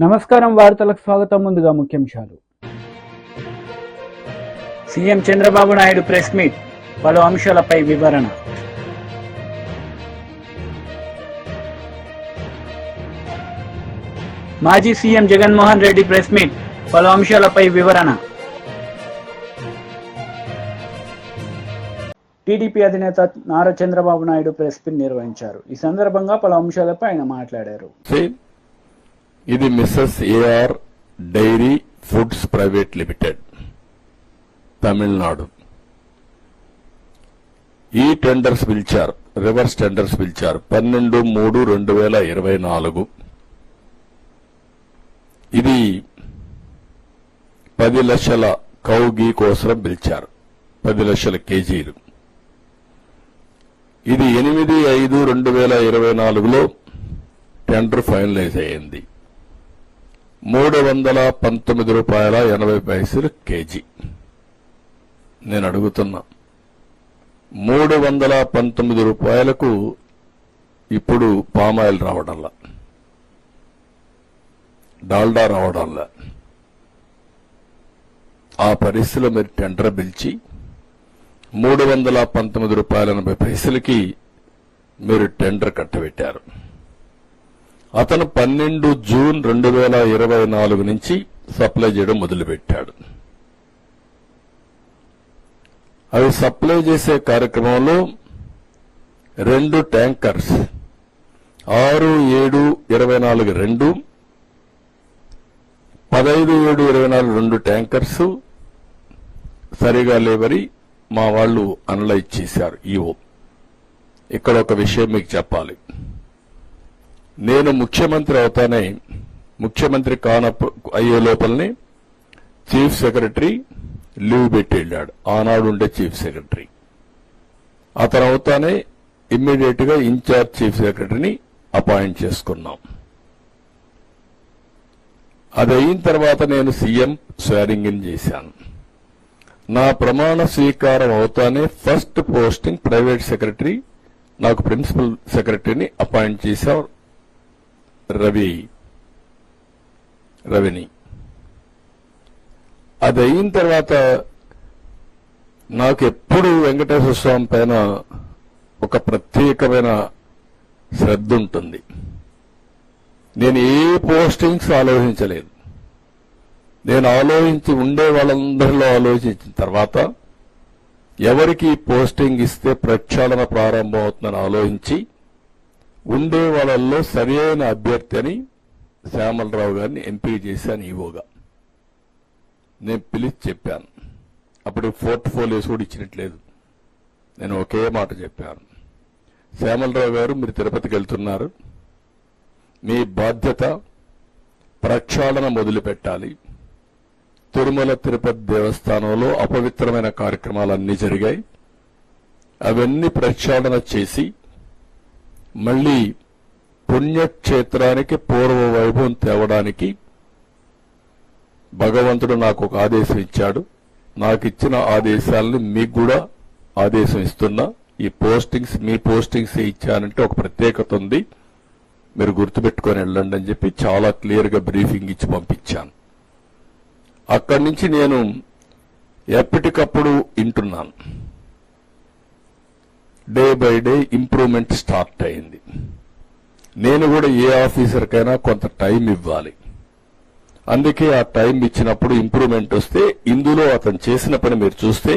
నమస్కారం వార్తలకు స్వాగతం. ముందుగా ముఖ్యాంశాలు. CM Chandrababu Naidu press meet, పలు అంశాలపై వివరణ. మాజీ CM Jaganmohan Reddy press meet, పలు అంశాలపై వివరణ. టీడీపీ అధినేత నారా చంద్రబాబు నాయుడు ప్రెస్ మీట్ నిర్వహించారు. ఈ సందర్భంగా పలు అంశాలపై ఆయన మాట్లాడారు. ఇది Mrs AR dairy foods private limited, Tamil Nadu. ఈ టెండర్స్ పిలిచారు, రివర్స్ టెండర్స్ పిలిచారు 12/3/2024. ఇది 10 లక్షల కౌ గీ కోసం పిలిచారు, 10 లక్షల కేజీలు. ఇది 8/5/2024లో టెండర్ ఫైనలైజ్ అయింది. ₹319.80 కేజీ. నేను అడుగుతున్నా, ₹319 ఇప్పుడు పామాయిల్ రావడంలా, డాల్డా రావడంలా. ఆ పరిస్థితిలో మీరు టెండర్ పిలిచి ₹319.80 మీరు టెండర్ కట్టబెట్టారు. అతను 12 జూన్ 2024 నుంచి సప్లై చేయడం మొదలుపెట్టాడు. అవి సప్లై చేసే కార్యక్రమంలో 2 ట్యాంకర్స్ 6/7/24 2, 15/7/24 2 ట్యాంకర్స్ సరిగా లేవని మా వాళ్ళు అనలైజ్ చేశారు. ఈవో ఇక్కడ ఒక విషయం మీకు చెప్పాలి. నేను ముఖ్యమంత్రి అవుతానే, ముఖ్యమంత్రి అయ్యే లోపలనే చీఫ్ సెక్రటరీ లీవ్ పెట్టి వెళ్ళాడు, ఆనాడు ఉండే చీఫ్ సెక్రటరీ. అతను అవుతానే ఇమ్మీడియట్ గా ఇన్ఛార్జ్ చీఫ్ సెక్రటరీని అపాయింట్ చేసుకున్నాం. అది అయిన తర్వాత నేను సీఎం స్వేరింగ్ ఇన్ చేశాను. నా ప్రమాణ స్వీకారం అవుతానే ఫస్ట్ పోస్టింగ్ ప్రైవేట్ సెక్రటరీ, నాకు ప్రిన్సిపల్ సెక్రటరీని అపాయింట్ చేశారు, రవిని. అది అయిన తర్వాత నాకు ఎప్పుడు వెంకటేశ్వర స్వామి పైన ఒక ప్రత్యేకమైన శ్రద్ధ ఉంటుంది. నేను ఏ పోస్టింగ్స్ ఆలోచించలేదు. నేను ఆలోచించి ఉండే వాళ్ళందరిలో ఆలోచించిన తర్వాత ఎవరికి పోస్టింగ్ ఇస్తే ప్రక్షాళన ప్రారంభం అవుతుందని ఆలోచించి ఉండే వాళ్ళల్లో సరైన అభ్యర్థి అని శ్యామలరావు గారిని ఎంపిక చేశాను ఈవోగా. నేను పిలిచి చెప్పాను. అప్పుడు పోర్ట్ఫోలియోస్ కూడా ఇచ్చినట్లేదు. నేను ఒకే మాట చెప్పాను, శ్యామలరావు గారు మీరు తిరుపతికి వెళ్తున్నారు, మీ బాధ్యత ప్రక్షాళన మొదలుపెట్టాలి. తిరుమల తిరుపతి దేవస్థానంలో అపవిత్రమైన కార్యక్రమాలన్నీ జరిగాయి, అవన్నీ ప్రక్షాళన చేసి మళ్లీ పుణ్యక్షేత్రానికి పూర్వ వైభవం తేవడానికి భగవంతుడు నాకు ఒక ఆదేశం ఇచ్చాడు. నాకు ఇచ్చిన ఆదేశాలను మీకు కూడా ఆదేశం ఇస్తున్నా. ఈ పోస్టింగ్స్ మీ పోస్టింగ్స్ ఇచ్చానంటే ఒక ప్రత్యేకత ఉంది, మీరు గుర్తుపెట్టుకొని వెళ్ళండి అని చెప్పి చాలా క్లియర్ గా బ్రీఫింగ్ ఇచ్చి పంపించాను. అక్కడి నుంచి నేను ఎప్పటికప్పుడు వింటున్నాను. Day by day improvement start అయింది. నేను కూడా ఏ ఆఫీసర్కైనా కొంత టైం ఇవ్వాలి. అందుకే ఆ టైం ఇచ్చినప్పుడు ఇంప్రూవ్మెంట్ వస్తే, ఇందులో అతను చేసిన పని మీరు చూస్తే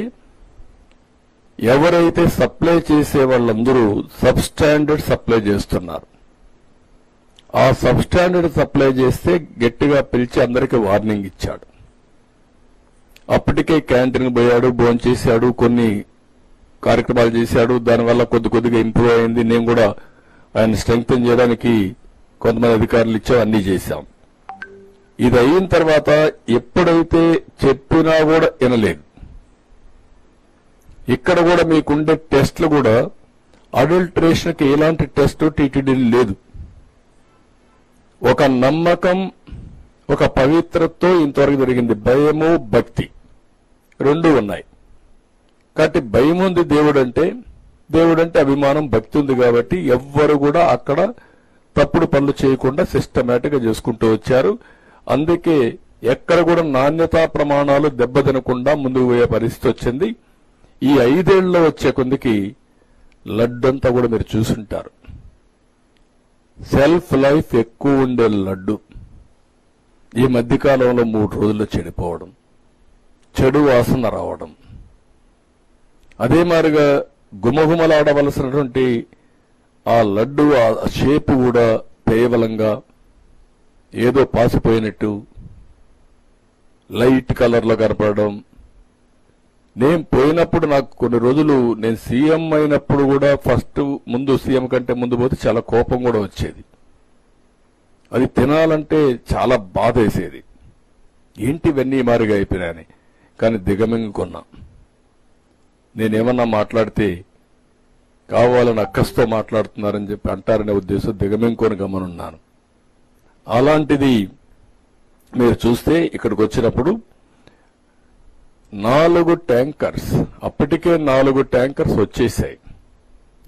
ఎవరైతే సప్లై చేసే వాళ్ళందరూ సబ్ స్టాండర్డ్ సప్లై చేస్తున్నారు. ఆ సబ్ స్టాండర్డ్ సప్లై చేస్తే గట్టిగా పిలిచి అందరికీ వార్నింగ్ ఇచ్చాడు. అప్పటికే క్యాంటీన్ పోయాడు, భోంచేశాడు, కొన్ని కార్యక్రమాలు చేశాడు. దానివల్ల కొద్దిగా ఇంప్రూవ్ అయింది. నేను కూడా ఆయన స్ట్రెంగ్తన్ చేయడానికి కొంతమంది అధికారులు ఇచ్చాం, అన్ని చేశాం. ఇది అయిన తర్వాత ఎప్పుడైతే చెప్పినా కూడా వినలేదు. ఇక్కడ కూడా మీకుండే టెస్టులు కూడా అడల్టరేషన్కి ఎలాంటి టెస్ట్ టీటీడీ లేదు. ఒక నమ్మకం, ఒక పవిత్రతో ఇంతవరకు జరిగింది. భయము, భక్తి రెండూ ఉన్నాయి. కాబట్టి భయం ఉంది దేవుడంటే అభిమానం, భక్తి ఉంది. కాబట్టి ఎవ్వరు కూడా అక్కడ తప్పుడు పనులు చేయకుండా సిస్టమేటిక్ గా చేసుకుంటూ వచ్చారు. అందుకే ఎక్కడ కూడా నాణ్యతా ప్రమాణాలు దెబ్బతినకుండా ముందుకు పోయే పరిస్థితి వచ్చింది. ఈ 5 ఏళ్లలో వచ్చే కొందికి లడ్డంతా కూడా మీరు చూసుంటారు. సెల్ఫ్ లైఫ్ ఎక్కువ ఉండే లడ్డు ఈ మధ్యకాలంలో 3 రోజుల్లో చెడిపోవడం, చెడు వాసన రావడం, అదే మాదిరిగా గుమగుమలాడవలసినటువంటి ఆ లడ్డు ఆ షేపు కూడా కేవలంగా ఏదో పాసిపోయినట్టు లైట్ కలర్లో కనపడడం. నేను పోయినప్పుడు నాకు కొన్ని రోజులు నేను సీఎం అయినప్పుడు కూడా ముందు సీఎం కంటే ముందు పోతే చాలా కోపం కూడా వచ్చేది. అది తినాలంటే చాలా బాధ వేసేది. ఏంటి ఇవన్నీ మారిగా అయిపోయినాయని. కానీ దిగమింగుకున్నా. నేనేమన్నా మాట్లాడితే కావాలని అక్కస్తో మాట్లాడుతున్నారని చెప్పి అంటారనే ఉద్దేశం దిగమింగుకొని గమనున్నాను. అలాంటిది మీరు చూస్తే ఇక్కడికి వచ్చినప్పుడు 4 ట్యాంకర్స్, అప్పటికే 4 ట్యాంకర్స్ వచ్చేసాయి,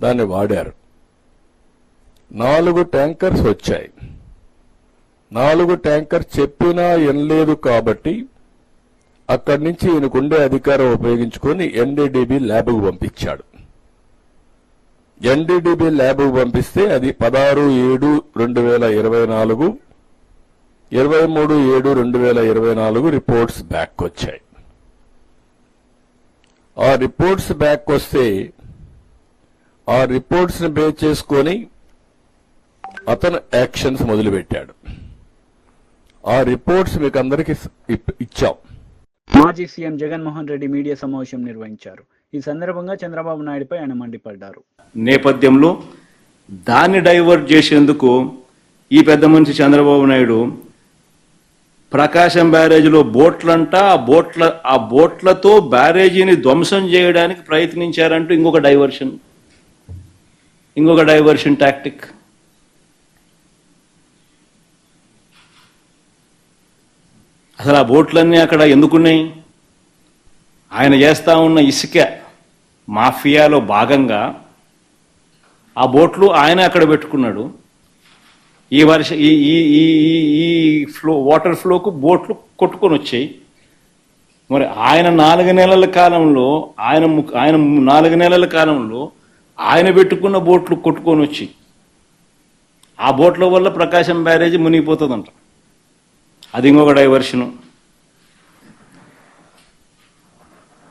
దాన్ని వాడారు. 4 ట్యాంకర్స్ వచ్చాయి. 4 ట్యాంకర్ చెప్పినా ఎనలేదు కాబట్టి అక్కడి నుంచి ఈయనకుండే అధికారం ఉపయోగించుకొని ఎన్డీడీబీ ల్యాబ్కు పంపించాడు. ఎన్డీడీబీ ల్యాబ్కు పంపిస్తే అది 16/7/2024, 23/7/2024 రిపోర్ట్స్ బ్యాక్ వచ్చాయి. ఆ రిపోర్ట్స్ బ్యాక్ వస్తే ఆ రిపోర్ట్స్ ని బేస్ చేసుకొని అతను యాక్షన్స్ మొదలుపెట్టాడు. ఆ రిపోర్ట్స్ మీకు అందరికీ ఇచ్చాం. మాజీ సీఎం జగన్మోహన్ రెడ్డి మీడియా సమావేశం నిర్వహించారు. ఈ సందర్భంగా చంద్రబాబు నాయుడుపై ఆయన మండిపడ్డారు. నేపథ్యంలో దాన్ని డైవర్ట్ చేసేందుకు ఈ పెద్ద మనిషి చంద్రబాబు నాయుడు ప్రకాశం బ్యారేజీలో బోట్లంట, ఆ బోట్లతో బ్యారేజీని ధ్వంసం చేయడానికి ప్రయత్నించారంటూ ఇంకొక డైవర్షన్ టాక్టిక్. అసలు ఆ బోట్లన్నీ అక్కడ ఎందుకున్నాయి? ఆయన చేస్తా ఉన్న ఇసుక మాఫియాలో భాగంగా ఆ బోట్లు ఆయన అక్కడ పెట్టుకున్నాడు. ఈ వాటర్ ఫ్లోకు బోట్లు కొట్టుకొని వచ్చాయి. మరి ఆయన 4 నెలల కాలంలో ఆయన పెట్టుకున్న బోట్లు కొట్టుకొని వచ్చి ఆ బోట్ల వల్ల ప్రకాశం బ్యారేజీ మునిగిపోతుందంట. అది ఇంకొక డైవర్షను.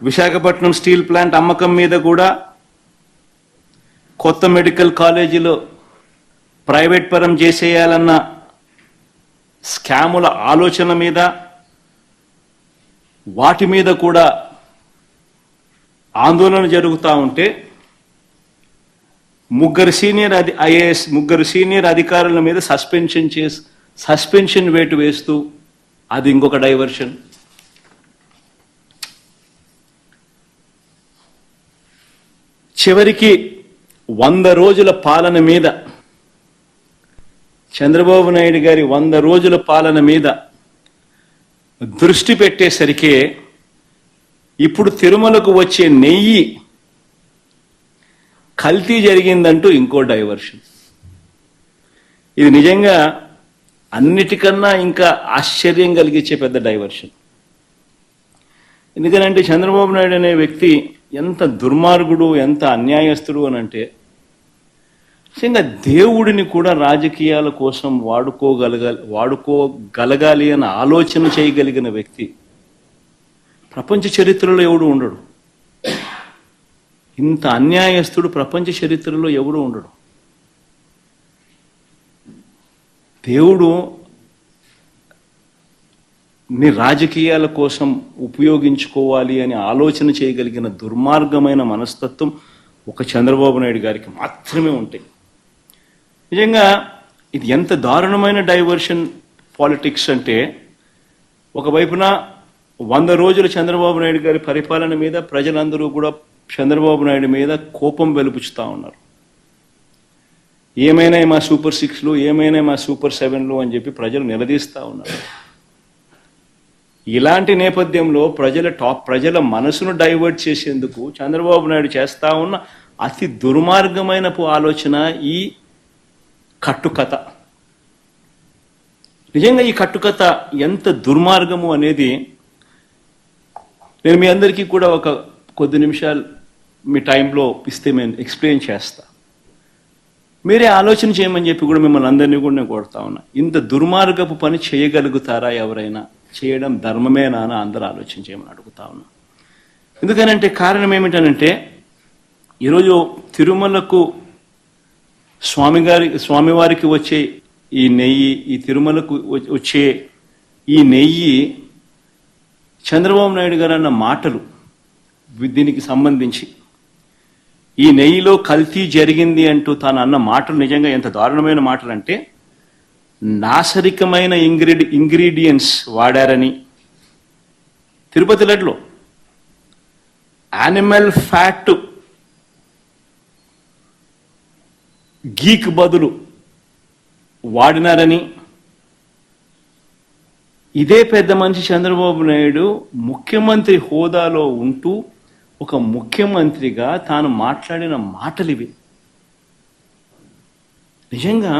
విశాఖపట్నం స్టీల్ ప్లాంట్ అమ్మకం మీద కూడా కొత్త మెడికల్ కాలేజీలో ప్రైవేట్ పరం చేసేయాలన్న స్కాముల ఆలోచన మీద, వాటి మీద కూడా ఆందోళన జరుగుతూ ఉంటే ముగ్గురు సీనియర్ అధికారుల మీద సస్పెన్షన్ వేటు వేస్తూ అది ఇంకొక డైవర్షన్. చివరికి 100 రోజుల పాలన మీద, చంద్రబాబు నాయుడు గారి 100 రోజుల పాలన మీద దృష్టి పెట్టేసరికి ఇప్పుడు తిరుమలకు వచ్చే నెయ్యి కల్తీ జరిగిందంటూ ఇంకో డైవర్షన్. ఇది నిజంగా అన్నిటికన్నా ఇంకా ఆశ్చర్యం కలిగించే పెద్ద డైవర్షన్. ఎందుకనంటే చంద్రబాబు నాయుడు అనే వ్యక్తి ఎంత దుర్మార్గుడు, ఎంత అన్యాయస్తుడు అని అంటే, నిజంగా దేవుడిని కూడా రాజకీయాల కోసం వాడుకోగలగాలి అని ఆలోచన చేయగలిగిన వ్యక్తి ప్రపంచ చరిత్రలో ఎవడు ఉండడు. ఇంత అన్యాయస్తుడు ప్రపంచ చరిత్రలో ఎవడు ఉండడు. దేవుడు ని రాజకీయాల కోసం ఉపయోగించుకోవాలి అని ఆలోచన చేయగలిగిన దుర్మార్గమైన మనస్తత్వం ఒక చంద్రబాబు నాయుడు గారికి మాత్రమే ఉంటాయి. నిజంగా ఇది ఎంత దారుణమైన డైవర్షన్ పాలిటిక్స్ అంటే, ఒకవైపున 100 రోజుల చంద్రబాబు నాయుడు గారి పరిపాలన మీద ప్రజలందరూ కూడా చంద్రబాబు నాయుడు మీద కోపం వెలుపుచుతా ఉన్నారు. ఏమైనా మా సూపర్ 6లు, ఏమైనా మా సూపర్ 7లు అని చెప్పి ప్రజలు నిలదీస్తూ ఉన్నారు. ఇలాంటి నేపథ్యంలో ప్రజల మనసును డైవర్ట్ చేసేందుకు చంద్రబాబు నాయుడు చేస్తా ఉన్న అతి దుర్మార్గమైన ఆలోచన ఈ కట్టుకథ. నిజంగా ఈ కట్టుకథ ఎంత దుర్మార్గము అనేది నేను మీ అందరికీ కూడా ఒక కొద్ది నిమిషాలు మీ టైంలో ఇస్తే నేను ఎక్స్ప్లెయిన్ చేస్తా. మీరే ఆలోచన చేయమని చెప్పి కూడా మిమ్మల్ని అందరినీ కూడా నేను కోరుతా ఉన్నా. ఇంత దుర్మార్గపు పని చేయగలుగుతారా ఎవరైనా? చేయడం ధర్మమేనా అని అందరూ ఆలోచన చేయమని అడుగుతా ఉన్నా. ఎందుకనంటే కారణం ఏమిటనంటే ఈరోజు తిరుమలకు స్వామివారికి వచ్చే ఈ నెయ్యి, ఈ తిరుమలకు వచ్చే ఈ నెయ్యి చంద్రబాబు నాయుడు గారు అన్న మాటలు దీనికి సంబంధించి ఈ నెయ్యిలో కల్తీ జరిగింది అంటూ తాను అన్న మాటలు నిజంగా ఎంత దారుణమైన మాటలు అంటే, నాసరికమైన ఇంగ్రీడియంట్స్ వాడారని, తిరుపతి లడ్డులో యానిమల్ ఫ్యాట్ గీక్ బదులు వాడినారని, ఇదే పెద్ద మనిషి చంద్రబాబు నాయుడు ముఖ్యమంత్రి హోదాలో ఉంటూ ఒక ముఖ్యమంత్రిగా తాను మాట్లాడిన మాటలు ఇవి. నిజంగా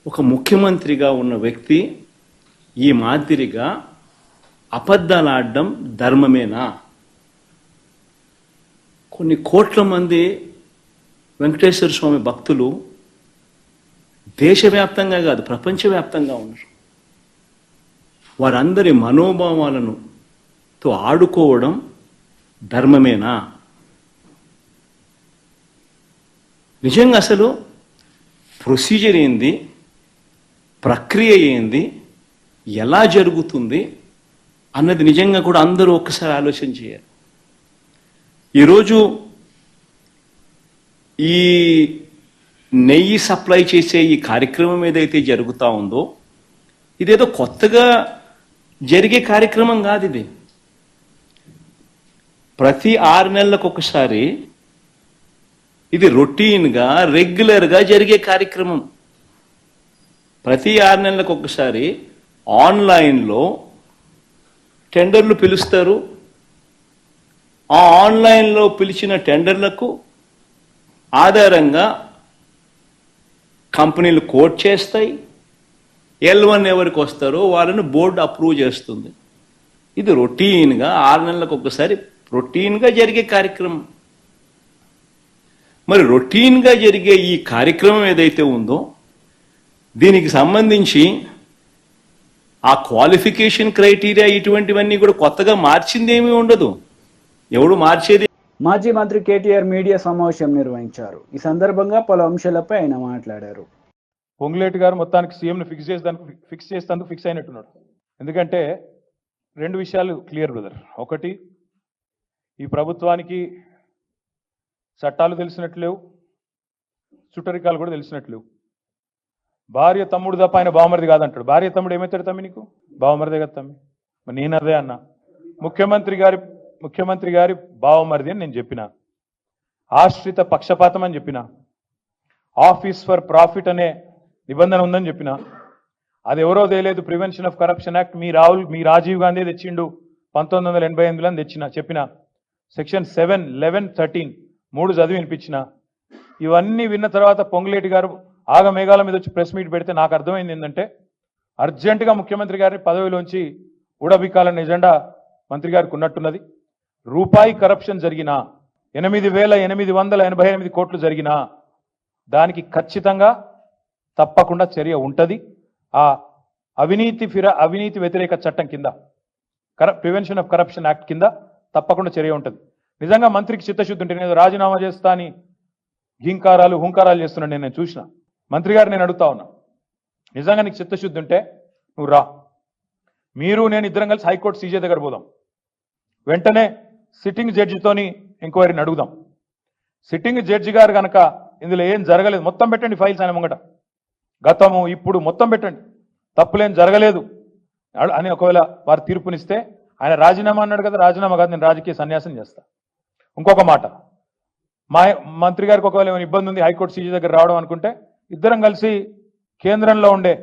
ఒక ముఖ్యమంత్రిగా ఉన్న వ్యక్తి ఈ మాదిరిగా అబద్ధాలు ఆడడం ధర్మమేనా? కొన్ని కోట్ల మంది వెంకటేశ్వర స్వామి భక్తులు దేశవ్యాప్తంగా కాదు ప్రపంచవ్యాప్తంగా ఉన్నారు. వారందరి మనోభావాలను ఆడుకోవడం ధర్మమేనా? నిజంగా అసలు ప్రొసీజర్ ఏంది, ప్రక్రియ ఏంది, ఎలా జరుగుతుంది అన్నది నిజంగా కూడా అందరూ ఒక్కసారి ఆలోచన చేయాలి. ఈరోజు ఈ నెయ్యి సప్లై చేసే ఈ కార్యక్రమం ఏదైతే జరుగుతూ ఉందో ఇదేదో కొత్తగా జరిగే కార్యక్రమం కాదు. ఇది ప్రతి 6 నెలలకు ఒకసారి ఇది రొటీన్గా రెగ్యులర్గా జరిగే కార్యక్రమం. ప్రతి 6 నెలలకు ఒకసారి ఆన్లైన్లో టెండర్లు పిలుస్తారు. ఆ ఆన్లైన్లో పిలిచిన టెండర్లకు ఆధారంగా కంపెనీలు కోట్ చేస్తాయి. L1 ఎవరికి వస్తారో వాళ్ళని బోర్డు అప్రూవ్ చేస్తుంది. ఇది రొటీన్గా 6 నెలలకు ఒకసారి రొటీన్గా జరిగే కార్యక్రమం. మరి రొటీన్గా జరిగే ఈ కార్యక్రమం ఏదైతే ఉందో దీనికి సంబంధించి ఆ క్వాలిఫికేషన్ క్రైటీరియా ఇటువంటివన్నీ కూడా కొత్తగా మార్చిందేమీ ఉండదు. ఎవడు మార్చేది? మాజీ మంత్రి కేటీఆర్ మీడియా సమావేశం నిర్వహించారు. ఈ సందర్భంగా పలు అంశాలపై ఆయన మాట్లాడారు. పొంగులేటి గారు మొత్తానికి సీఎంను ఫిక్స్ చేసేందుకు ఫిక్స్ అయినట్టున్నాడు. ఎందుకంటే 2 విషయాలు క్లియర్ బ్రదర్. ఒకటి, ఈ ప్రభుత్వానికి చట్టాలు తెలిసినట్లేవు, చుట్టరికాలు కూడా తెలిసినట్లేవు. భార్య తమ్ముడు తప్ప ఆయన బావమరిది కాదంటాడు. భార్య తమ్ముడు ఏమవుతాడు తమ్మి? నీకు బావమరిదే కదా తమ్మి. మరి నేను అదే అన్నా, ముఖ్యమంత్రి గారి బావమరిది అని నేను చెప్పిన. ఆశ్రిత పక్షపాతం అని చెప్పిన. ఆఫీస్ ఫర్ ప్రాఫిట్ అనే నిబంధన ఉందని చెప్పిన. అది ఎవరో తెలియదు, ప్రివెన్షన్ ఆఫ్ కరప్షన్ యాక్ట్ మీ రాజీవ్ గాంధీ తెచ్చిండు 1988లో తెచ్చిన చెప్పిన. సెక్షన్ 7, 11, 13 3 చదివి వినిపించిన. ఇవన్నీ విన్న తర్వాత పొంగులేటి గారు ఆగమేఘాల మీద వచ్చి ప్రెస్ మీట్ పెడితే నాకు అర్థమైంది ఏంటంటే, అర్జెంటుగా ముఖ్యమంత్రి గారిని పదవిలోంచి ఊడబిక్కాలన్న ఎజెండా మంత్రి గారికి ఉన్నట్టున్నది. రూపాయి కరప్షన్ జరిగినా, 8,888 కోట్లు జరిగినా దానికి ఖచ్చితంగా తప్పకుండా చర్య ఉంటుంది. ఆ అవినీతి వ్యతిరేక చట్టం కింద, ప్రివెన్షన్ ఆఫ్ కరప్షన్ యాక్ట్ కింద తప్పకుండా చర్య ఉంటుంది. నిజంగా మంత్రికి చిత్తశుద్ధి ఉంటే, నేను రాజీనామా చేస్తా అని హుంకారాలు చేస్తున్నాను నేను చూసిన. మంత్రి గారు నేను అడుగుతా ఉన్నా, నిజంగా నీకు చిత్తశుద్ధి ఉంటే నువ్వు రా, మీరు నేను ఇద్దరం కలిసి హైకోర్టు సీజే దగ్గర పోదాం. వెంటనే సిట్టింగ్ జడ్జితోని ఎంక్వైరీని అడుగుదాం. సిట్టింగ్ జడ్జి గారు కనుక ఇందులో ఏం జరగలేదు, మొత్తం పెట్టండి ఫైల్స్ ఆయన ముంగట, గతము ఇప్పుడు మొత్తం పెట్టండి, తప్పులేం జరగలేదు అని ఒకవేళ వారు తీర్పునిస్తే, ఆయన రాజీనామా అన్నాడు కదా, రాజీనామా కాదు, నేను రాజకీయ సన్యాసం చేస్తా. ఇంకొక మాట, మా మంత్రి గారికి ఒకవేళ ఏమైనా ఇబ్బంది ఉంది హైకోర్టు సీజీ దగ్గర రావడం అనుకుంటే, ఇద్దరం కలిసి కేంద్రంలో ఉండే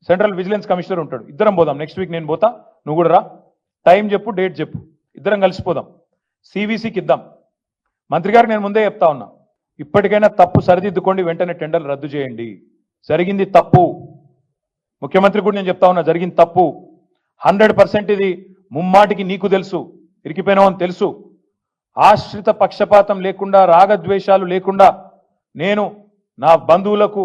సెంట్రల్ విజిలెన్స్ కమిషనర్ ఉంటాడు, ఇద్దరం పోదాం. నెక్స్ట్ వీక్ నేను పోతా, నువ్వు కూడా రా, టైం చెప్పు, డేట్ చెప్పు, ఇద్దరం కలిసిపోదాం. CVCకి ఇద్దాం. మంత్రి గారికి నేను ముందే చెప్తా ఉన్నా, ఇప్పటికైనా తప్పు సరిదిద్దుకోండి, వెంటనే టెండర్లు రద్దు చేయండి. జరిగింది తప్పు. ముఖ్యమంత్రి కూడా నేను చెప్తా ఉన్నా, జరిగింది తప్పు. 100% ఇది ముమ్మాటికి నీకు తెలుసు, ఇరికిపోయినావు అని తెలుసు. ఆశ్రిత పక్షపాతం లేకుండా, రాగద్వేషాలు లేకుండా నేను నా బంధువులకు,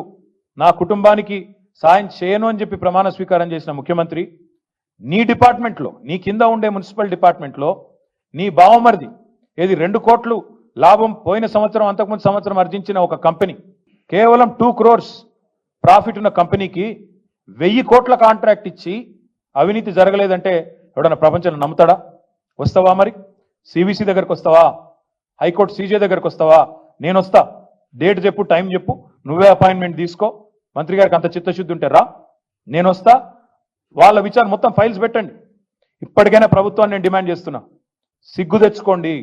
నా కుటుంబానికి సాయం చేయను అని చెప్పి ప్రమాణ స్వీకారం చేసిన ముఖ్యమంత్రి, నీ డిపార్ట్మెంట్లో, నీ కింద ఉండే మున్సిపల్ డిపార్ట్మెంట్లో నీ బావమరిది ఏది 2 కోట్లు లాభం పోయిన సంవత్సరం, అంతకుముందు సంవత్సరం ఆర్జించిన ఒక కంపెనీ, కేవలం 2 crores ప్రాఫిట్ ఉన్న కంపెనీకి 1000 కోట్ల కాంట్రాక్ట్ ఇచ్చి అవినీతి జరగలేదంటే ఎవడన్నా ప్రపంచంలో నమ్ముతాడా? వస్తావా మరి? సివిసి దగ్గరకు వస్తావా? హైకోర్టు సీజే దగ్గరకు వస్తావా? నేను వస్తా, డేట్ చెప్పు, టైం చెప్పు, నువ్వే అపాయింట్మెంట్ తీసుకో, మంత్రి గారికి అంత చిత్తశుద్ధి ఉంటే రా, నేను వస్తా, వాళ్ళ విచారణ మొత్తం ఫైల్స్ పెట్టండి. ఇప్పటికైనా ప్రభుత్వాన్ని నేను డిమాండ్ చేస్తున్నా, సిగ్గు తెచ్చుకోండి,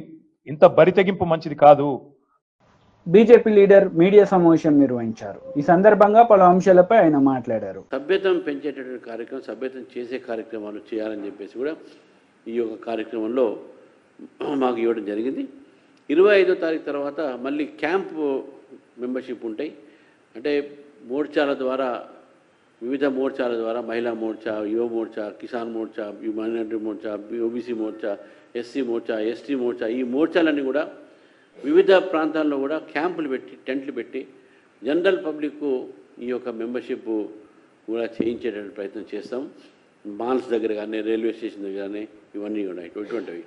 ఇంత బరితెగింపు మంచిది కాదు. బీజేపీ లీడర్ మీడియా సమావేశం నిర్వహించారు. ఈ సందర్భంగా పలు అంశాలపై ఆయన మాట్లాడారు. సభ్యత్వం పెంచేటటువంటి కార్యక్రమం, సభ్యత్వం చేసే కార్యక్రమాలు చేయాలని చెప్పేసి కూడా ఈ యొక్క కార్యక్రమంలో మాకు ఇవ్వడం జరిగింది. 25వ తారీఖు తర్వాత మళ్ళీ క్యాంపు మెంబర్షిప్ ఉంటాయి. అంటే మోర్చాల ద్వారా, వివిధ మోర్చాల ద్వారా, మహిళా మోర్చా, యువ Morcha, Kisan Morcha, minority Morcha, OBC Morcha, SC Morcha, ST Morcha, ఈ మోర్చాలన్నీ కూడా వివిధ ప్రాంతాల్లో కూడా క్యాంపులు పెట్టి, టెంట్లు పెట్టి జనరల్ పబ్లిక్ ఈ యొక్క మెంబర్షిప్ కూడా చేయించేటటువంటి ప్రయత్నం చేస్తాం. మాల్స్ దగ్గర కానీ, రైల్వే స్టేషన్ దగ్గర కానీ, ఇవన్నీ కూడా ఇటువంటివి.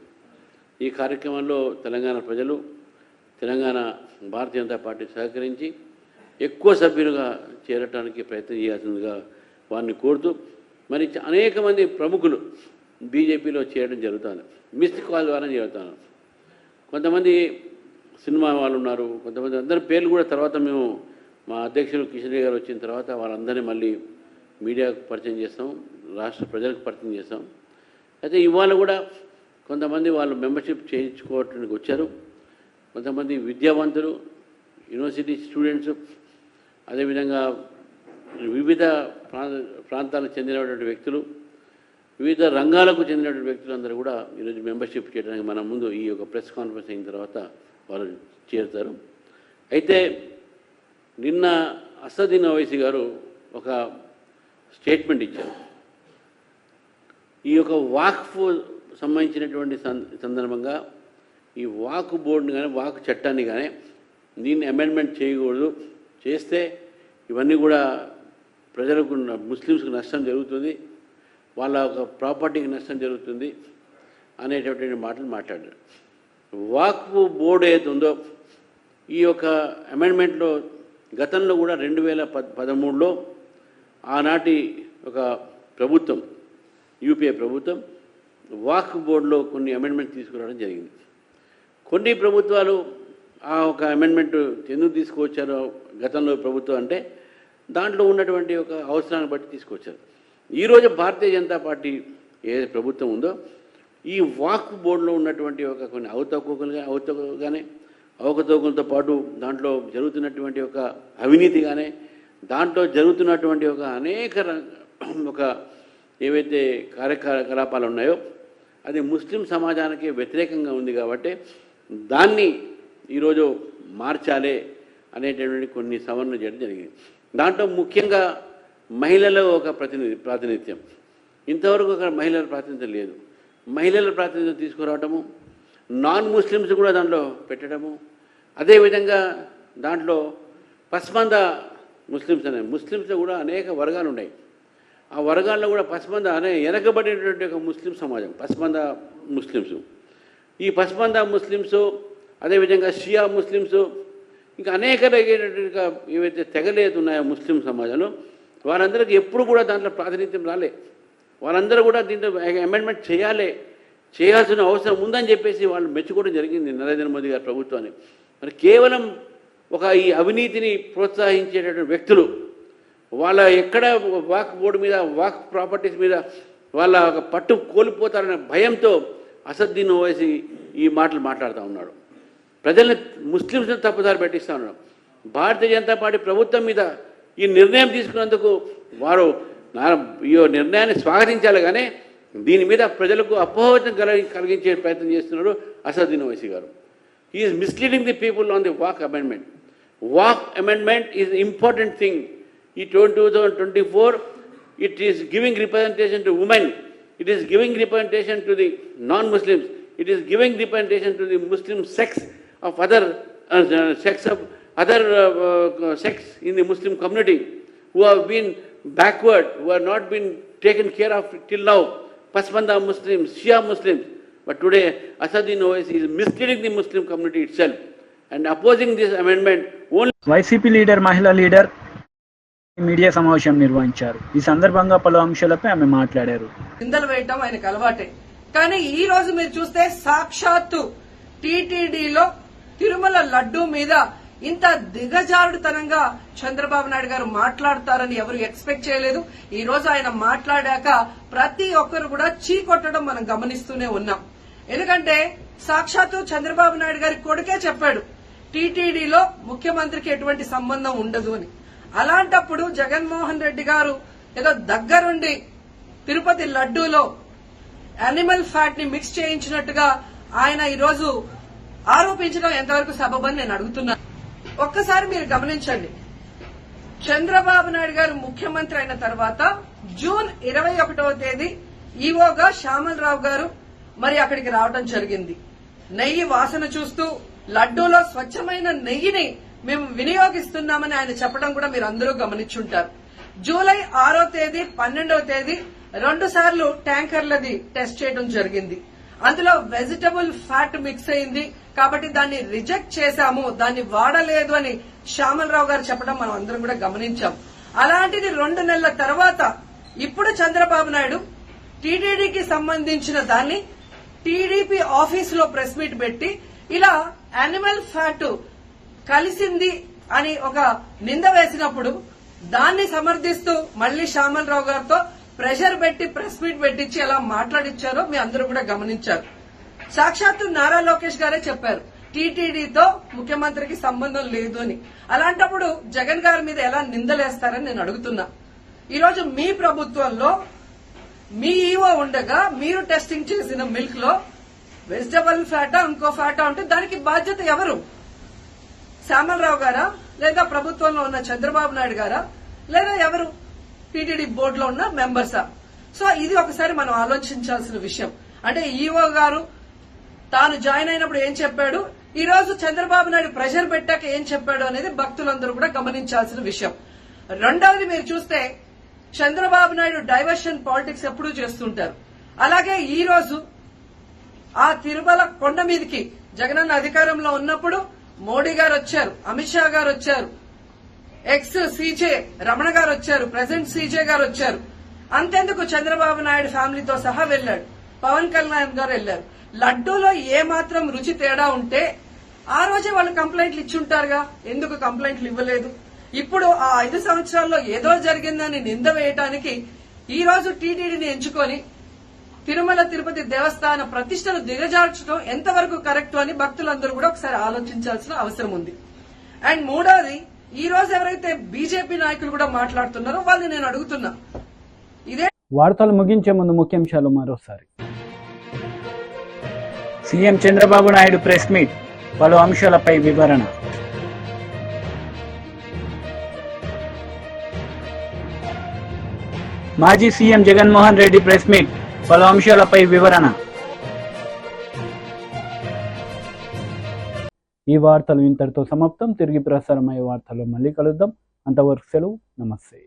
ఈ కార్యక్రమంలో తెలంగాణ ప్రజలు, తెలంగాణ భారతీయ జనతా పార్టీ సహకరించి ఎక్కువ సభ్యులుగా చేరటానికి ప్రయత్నం చేయాల్సిందిగా వారిని కోరుతూ, మరి అనేక మంది ప్రముఖులు బీజేపీలో చేరడం జరుగుతుంది. మిస్డ్ కాల్ ద్వారా జరుగుతాను. కొంతమంది సినిమా వాళ్ళు ఉన్నారు, కొంతమంది అందరి పేర్లు కూడా తర్వాత మేము మా అధ్యక్షులు కిషన్ రెడ్డి గారు వచ్చిన తర్వాత వాళ్ళందరినీ మళ్ళీ మీడియాకు పరిచయం చేస్తాం, రాష్ట్ర ప్రజలకు పరిచయం చేస్తాం. అయితే ఇవాళ కూడా కొంతమంది వాళ్ళు మెంబర్షిప్ చేయించుకోవడానికి వచ్చారు. కొంతమంది విద్యావంతులు, యూనివర్సిటీ స్టూడెంట్స్, అదేవిధంగా వివిధ ప్రాంతాలకు చెందినటువంటి వ్యక్తులు, వివిధ రంగాలకు చెందినటువంటి వ్యక్తులందరూ కూడా ఈరోజు మెంబర్షిప్ చేయడానికి మన ముందు ఈ యొక్క ప్రెస్ కాన్ఫరెన్స్ అయిన తర్వాత వాళ్ళు చేరుతారు. అయితే నిన్న అసదుద్దీన్ ఓవైసీ గారు ఒక స్టేట్మెంట్ ఇచ్చారు. ఈ యొక్క వాక్ఫ్ సంబంధించినటువంటి సందర్భంగా ఈ వాక్ బోర్డుని కానీ, వాక్ చట్టాన్ని కానీ దీన్ని అమెండ్మెంట్ చేయకూడదు, చేస్తే ఇవన్నీ కూడా ప్రజలకు, ముస్లిమ్స్కి నష్టం జరుగుతుంది, వాళ్ళ ఒక ప్రాపర్టీకి నష్టం జరుగుతుంది అనేటటువంటి మాటలు మాట్లాడారు. వాక్ఫ్ బోర్డు ఏది ఉందో ఈ యొక్క అమెండ్మెంట్లో గతంలో కూడా 2013లో ఆనాటి ఒక ప్రభుత్వం, యూపీఏ ప్రభుత్వం వాక్ఫ్ బోర్డులో కొన్ని అమెండ్మెంట్ తీసుకురావడం జరిగింది. కొన్ని ప్రభుత్వాలు ఆ ఒక అమెండ్మెంట్ ఎందుకు తీసుకువచ్చారో గతంలో ప్రభుత్వం అంటే దాంట్లో ఉన్నటువంటి ఒక అవసరాన్ని బట్టి తీసుకొచ్చారు. ఈరోజు భారతీయ జనతా పార్టీ ఏ ప్రభుత్వం ఉందో ఈ వాక్ఫ్ బోర్డులో ఉన్నటువంటి ఒక కొన్ని అవకతవకలతో పాటు దాంట్లో జరుగుతున్నటువంటి ఒక అవినీతి కానీ, దాంట్లో జరుగుతున్నటువంటి ఒక అనేక ఒక ఏవైతే కార్యకలాపాలు ఉన్నాయో అది ముస్లిం సమాజానికి వ్యతిరేకంగా ఉంది. కాబట్టి దాన్ని ఈరోజు మార్చాలే అనేటటువంటి కొన్ని సవరణలు చేయడం జరిగింది. దాంట్లో ముఖ్యంగా మహిళల ఒక ప్రాతినిధ్యం, ఇంతవరకు ఒక మహిళల ప్రాతినిధ్యం లేదు. మహిళల ప్రాతినిధ్యం తీసుకురావటము, నాన్ ముస్లిమ్స్ కూడా దాంట్లో పెట్టడము, అదేవిధంగా దాంట్లో పస్మంద ముస్లిమ్స్లో కూడా అనేక వర్గాలు ఉన్నాయి. ఆ వర్గాల్లో కూడా పస్మంద అనే వెనకబడినటువంటి ఒక ముస్లిం సమాజం, పస్మంద ముస్లిమ్స్. ఈ పస్మంద ముస్లిమ్స్, అదేవిధంగా షియా ముస్లిమ్స్, ఇంకా అనేక రకాలుగా ఏవైతే తెగలేదు ఉన్నాయో ముస్లిం సమాజంలో వారందరికీ ఎప్పుడు కూడా దాంట్లో ప్రాతినిధ్యం రాలే. వాళ్ళందరూ కూడా దీంట్లో అమెండ్మెంట్ చేయాల్సిన అవసరం ఉందని చెప్పేసి వాళ్ళు మెచ్చుకోవడం జరిగింది నరేంద్ర మోదీ గారి ప్రభుత్వాన్ని. మరి కేవలం ఒక ఈ అవినీతిని ప్రోత్సహించేటటువంటి వ్యక్తులు వాళ్ళ ఎక్కడ వాక్ బోర్డు మీద, వాక్ ప్రాపర్టీస్ మీద వాళ్ళ ఒక పట్టు కోల్పోతారనే భయంతో అసదుద్దీన్ ఓవైసీ ఈ మాటలు మాట్లాడుతూ ఉన్నాడు. ప్రజల్ని, ముస్లిమ్స్ని తప్పుదారి పెట్టిస్తూ ఉన్నాడు. భారతీయ జనతా పార్టీ ప్రభుత్వం మీద ఈ నిర్ణయం తీసుకున్నందుకు వారు ఈ నిర్ణయాన్ని స్వాగతించాలి, కానీ దీని మీద ప్రజలకు అపోహం కలిగించే ప్రయత్నం చేస్తున్నాడు అసదుద్దీన్ ఓవైసీ గారు. He's misleading the people on the Waqf amendment. WACC amendment is an important thing. In 2024, it is giving representation to women. It is giving representation to the non-Muslims. It is giving representation to the Muslim sects of other sects in the Muslim community who have been backward, who have not been taken care of till now. Pasmanda Muslims, Shia Muslims. But today, Asaduddin Owaisi is misleading the Muslim community itself and opposing this amendment only. YCP leader మహిళా leader media సమావేశం నిర్వహించారు. ఈ సందర్భంగా పలు అంశాలపై ఆమె మాట్లాడారు. నిందలు వేయటం ఆయనకు అలవాటే. కానీ ఈ రోజు మీరు చూస్తే సాక్షాత్తు టీటీడీలో తిరుమల లడ్డూ మీద ఇంత దిగజారుడుతనంగా చంద్రబాబు నాయుడు గారు మాట్లాడతారని ఎవరు ఎక్స్పెక్ట్ చేయలేదు. ఈ రోజు ఆయన మాట్లాడాక ప్రతి ఒక్కరు కూడా చీకొట్టడం మనం గమనిస్తూనే ఉన్నాం. ఎందుకంటే సాక్షాత్తు చంద్రబాబు నాయుడు గారి కొడుకే చెప్పాడు టీటీడీలో ముఖ్యమంత్రికి ఎటువంటి సంబంధం ఉండదు అని. అలాంటప్పుడు జగన్మోహన్ రెడ్డి గారు ఏదో దగ్గరుండి తిరుపతి లడ్డూలో యానిమల్ ఫ్యాట్ ని మిక్స్ చేయించినట్టుగా ఆయన ఈరోజు ఆరోపించడం ఎంతవరకు సబబని నేను అడుగుతున్నాను. ఒక్కసారి మీరు గమనించండి, చంద్రబాబు నాయుడు గారు ముఖ్యమంత్రి అయిన తర్వాత జూన్ 21వ తేదీ ఈవోగా శ్యామలరావు గారు మరి అక్కడికి రావడం జరిగింది. నెయ్యి వాసన చూస్తూ లడ్డూలో స్వచ్ఛమైన నెయ్యిని మేము వినియోగిస్తున్నామని ఆయన చెప్పడం కూడా మీరు అందరూ గమనించుంటారు. జూలై 6వ తేదీ 12వ తేదీ 2 సార్లు ట్యాంకర్లది టెస్ట్ చేయడం జరిగింది. అందులో వెజిటబుల్ ఫ్యాట్ మిక్స్ అయింది కాబట్టి దాన్ని రిజెక్ట్ చేశాము, దాన్ని వాడలేదు అని శ్యామలరావు గారు చెప్పడం మనం అందరం కూడా గమనించాం. అలాంటిది 2 నెలల తర్వాత ఇప్పుడు చంద్రబాబు నాయుడు టీటీడీకి సంబంధించిన దాన్ని టీడీపీ ఆఫీసులో ప్రెస్ మీట్ పెట్టి ఇలా యానిమల్ ఫ్యాట్ కలిసింది అని ఒక నింద వేసినప్పుడు దాన్ని సమర్థిస్తూ మళ్లీ శ్యామలరావు గారితో ప్రెషర్ పెట్టి ప్రెస్ మీట్ పెట్టించి ఎలా మాట్లాడించారో మీ అందరూ కూడా గమనించారు. సాక్షాత్తు నారా లోకేష్ గారే చెప్పారు టీటీడీతో ముఖ్యమంత్రికి సంబంధం లేదు అని. అలాంటప్పుడు జగన్ గారి మీద ఎలా నిందలేస్తారని నేను అడుగుతున్నా. ఈరోజు మీ ప్రభుత్వంలో మీ ఈవో ఉండగా మీరు టెస్టింగ్ చేసిన మిల్క్ లో వెజిటబుల్ ఫ్యాటా ఇంకో ఫ్యాటా ఉంటే దానికి బాధ్యత ఎవరు? శ్యామలరావు గారా, లేదా ప్రభుత్వంలో ఉన్న చంద్రబాబు నాయుడు గారా, లేదా ఎవరు టీటీడీ బోర్డులో ఉన్న మెంబర్సా? సో ఇది ఒకసారి మనం ఆలోచించాల్సిన విషయం. అంటే ఈవో గారు తాను జాయిన్ అయినప్పుడు ఏం చెప్పాడు, ఈ రోజు చంద్రబాబు నాయుడు ప్రెషర్ పెట్టాక ఏం చెప్పాడు అనేది భక్తులందరూ కూడా గమనించాల్సిన విషయం. రెండవది మీరు చూస్తే చంద్రబాబు నాయుడు డైవర్షన్ పాలిటిక్స్ ఎప్పుడూ చేస్తుంటారు. అలాగే ఈ రోజు ఆ తిరుమల కొండ మీదకి జగనన్న అధికారంలో ఉన్నప్పుడు మోడీ గారు వచ్చారు, అమిత్ షా గారు వచ్చారు, ఎక్స్ సీజే రమణ గారు వచ్చారు, ప్రెసిడెంట్ సీజే గారు వచ్చారు. అంతెందుకు చంద్రబాబు నాయుడు ఫ్యామిలీతో సహా వెళ్లాడు, పవన్ కళ్యాణ్ గారు వెళ్లారు. లడ్డూలో ఏ మాత్రం రుచి తేడా ఉంటే ఆ రోజే వాళ్ళు కంప్లైంట్లు ఇచ్చుంటారుగా, ఎందుకు కంప్లైంట్లు ఇవ్వలేదు? ఇప్పుడు ఆ 5 సంవత్సరాల్లో ఏదో జరిగిందని నింద వేయటానికి ఈ రోజు టీటీడీని ఎంచుకొని తిరుమల తిరుపతి దేవస్థాన ప్రతిష్టను దిగజార్చడం ఎంతవరకు కరెక్ట్ అని భక్తులందరూ కూడా ఒకసారి ఆలోచించాల్సిన అవసరం ఉంది. అండ్ మూడోది, ఈ రోజు ఎవరైతే బీజేపీ నాయకులు కూడా మాట్లాడుతున్నారో వాళ్ళని నేను అడుగుతున్నా. ఇదే వార్తలు ముగించే ముందు ముఖ్యాంశాలు మరోసారి. CM Chandrababu Naidu press meet, పలు అంశాలపై వివరణ. మాజీ CM Jaganmohan Reddy press meet, పలు అంశాలపై వివరణ. ఈ వార్తలు ఇంతటితో సమాప్తం. తిరిగి ప్రసారమయ్యే వార్తల్లో మళ్ళీ కలుద్దాం. అంతవరకు సెలవు. నమస్తే.